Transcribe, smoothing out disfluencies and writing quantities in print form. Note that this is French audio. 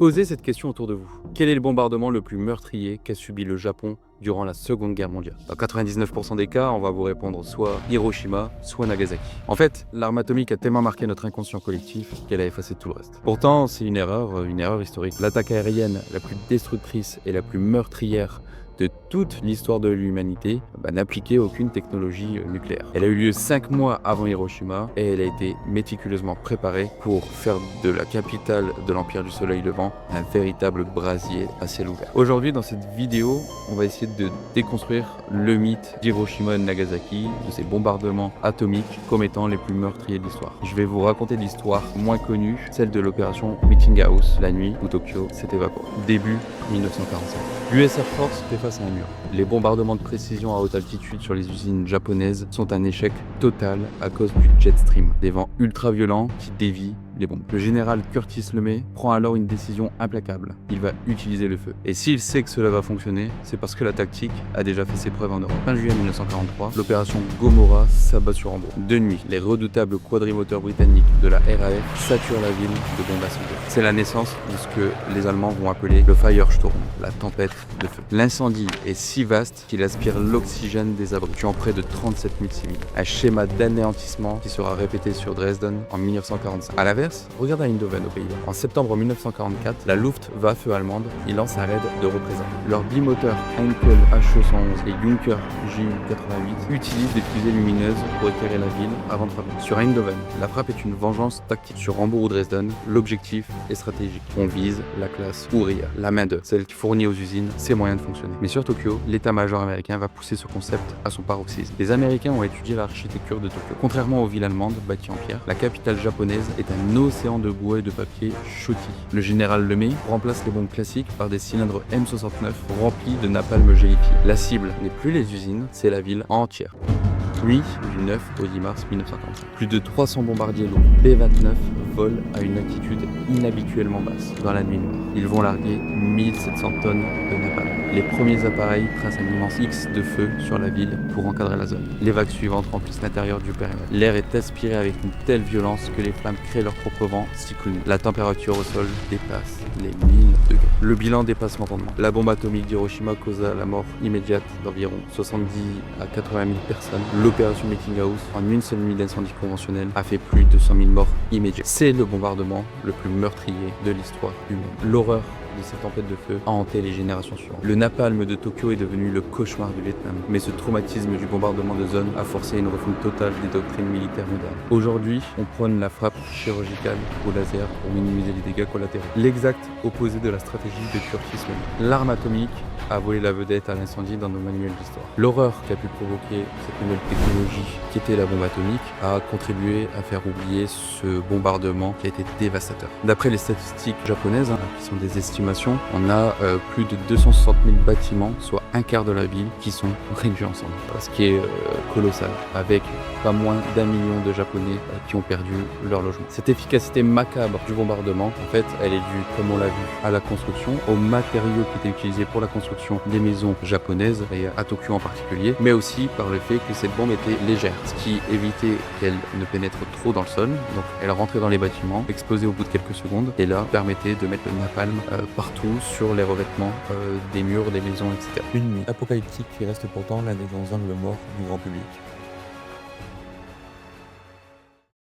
Posez cette question autour de vous. Quel est le bombardement le plus meurtrier qu'a subi le Japon durant la Seconde Guerre mondiale? Dans 99% des cas, on va vous répondre soit Hiroshima, soit Nagasaki. En fait, l'arme atomique a tellement marqué notre inconscient collectif qu'elle a effacé tout le reste. Pourtant, c'est une erreur historique. L'attaque aérienne la plus destructrice et la plus meurtrière de toute l'histoire de l'humanité n'appliquait aucune technologie nucléaire. Elle a eu lieu 5 mois avant Hiroshima et elle a été méticuleusement préparée pour faire de la capitale de l'Empire du Soleil Levant un véritable brasier à ciel ouvert. Aujourd'hui, dans cette vidéo, on va essayer de déconstruire le mythe d'Hiroshima et de Nagasaki, de ces bombardements atomiques comme étant les plus meurtriers de l'histoire. Je vais vous raconter l'histoire moins connue, celle de l'opération Meeting House, la nuit où Tokyo s'est évaporé. Début 1945. L'US Air Force fait face à un mur. Les bombardements de précision à haute altitude sur les usines japonaises sont un échec total à cause du jet stream, des vents ultra violents qui dévient les bombes. Le général Curtis LeMay prend alors une décision implacable. Il va utiliser le feu. Et s'il sait que cela va fonctionner, c'est parce que la tactique a déjà fait ses preuves en Europe. Fin juillet 1943, l'opération Gomorrah s'abat sur Hambourg. De nuit, les redoutables quadrimoteurs britanniques de la RAF saturent la ville de bombes à cible. C'est la naissance de ce que les Allemands vont appeler le Firestorm, la tempête de feu. L'incendie est si vaste qu'il aspire l'oxygène des abris, tuant près de 37 000 civils. Un schéma d'anéantissement qui sera répété sur Dresden en 1945. À l'inverse, regarde à Eindhoven aux Pays-Bas. En septembre 1944, la Luftwaffe allemande lance un raid de représailles. Leurs bimoteurs Heinkel H111 et Junker Ju-88 utilisent des fusées lumineuses pour éclairer la ville avant de frapper. Sur Eindhoven, la frappe est une vengeance tactique. Sur Hambourg ou Dresden, l'objectif est stratégique. On vise la classe ouvrière, la main-d'œuvre, celle qui fournit aux usines ses moyens de fonctionner. Mais sur Tokyo, l'état-major américain va pousser ce concept à son paroxysme. Les Américains ont étudié l'architecture de Tokyo. Contrairement aux villes allemandes bâties en pierre, la capitale japonaise est un océan de bois et de papier shoti. Le général LeMay remplace les bombes classiques par des cylindres M69 remplis de napalm gélifié. La cible n'est plus les usines, c'est la ville entière. Nuit du 9 au 10 mars 1945. Plus de 300 bombardiers lourds B-29 volent à une altitude inhabituellement basse dans la nuit noire. Ils vont larguer 1700 tonnes de napalm. Les premiers appareils tracent un immense X de feu sur la ville pour encadrer la zone. Les vagues suivantes remplissent l'intérieur du périmètre. L'air est aspiré avec une telle violence que les flammes créent leur propre vent cyclonique. La température au sol dépasse les 1000 degrés. Le bilan dépasse l'entendement. La bombe atomique d'Hiroshima causa la mort immédiate d'environ 70 à 80 000 personnes. L'opération Meeting House, en une seule nuit d'incendie conventionnel, a fait plus de 100 000 morts immédiats. C'est le bombardement le plus meurtrier de l'histoire humaine. L'horreur de cette tempête de feu a hanté les générations suivantes. Le napalm de Tokyo est devenu le cauchemar du Vietnam, mais ce traumatisme du bombardement de zone a forcé une refonte totale des doctrines militaires modernes. Aujourd'hui, on prône la frappe chirurgicale au laser pour minimiser les dégâts collatéraux. L'exact opposé de la stratégie de Curtis LeMay. L'arme atomique a volé la vedette à l'incendie dans nos manuels d'histoire. L'horreur qu'a pu provoquer cette nouvelle technologie qui était la bombe atomique a contribué à faire oublier ce bombardement qui a été dévastateur. D'après les statistiques japonaises, qui sont des estimations, on a plus de 260 000 bâtiments, soit un quart de la ville, qui sont réduits en cendres. Ce qui est colossal, avec pas moins d'1 million de Japonais qui ont perdu leur logement. Cette efficacité macabre du bombardement, en fait, elle est due, comme on l'a vu, à la construction, aux matériaux qui étaient utilisés pour la construction des maisons japonaises, et à Tokyo en particulier, mais aussi par le fait que cette bombe était légère, ce qui évitait qu'elle ne pénètre trop dans le sol. Donc elle rentrait dans les bâtiments, explosait au bout de quelques secondes, et là permettait de mettre le napalm partout sur les revêtements des murs, des maisons, etc. Une nuit apocalyptique qui reste pourtant l'un des grands angles morts du grand public.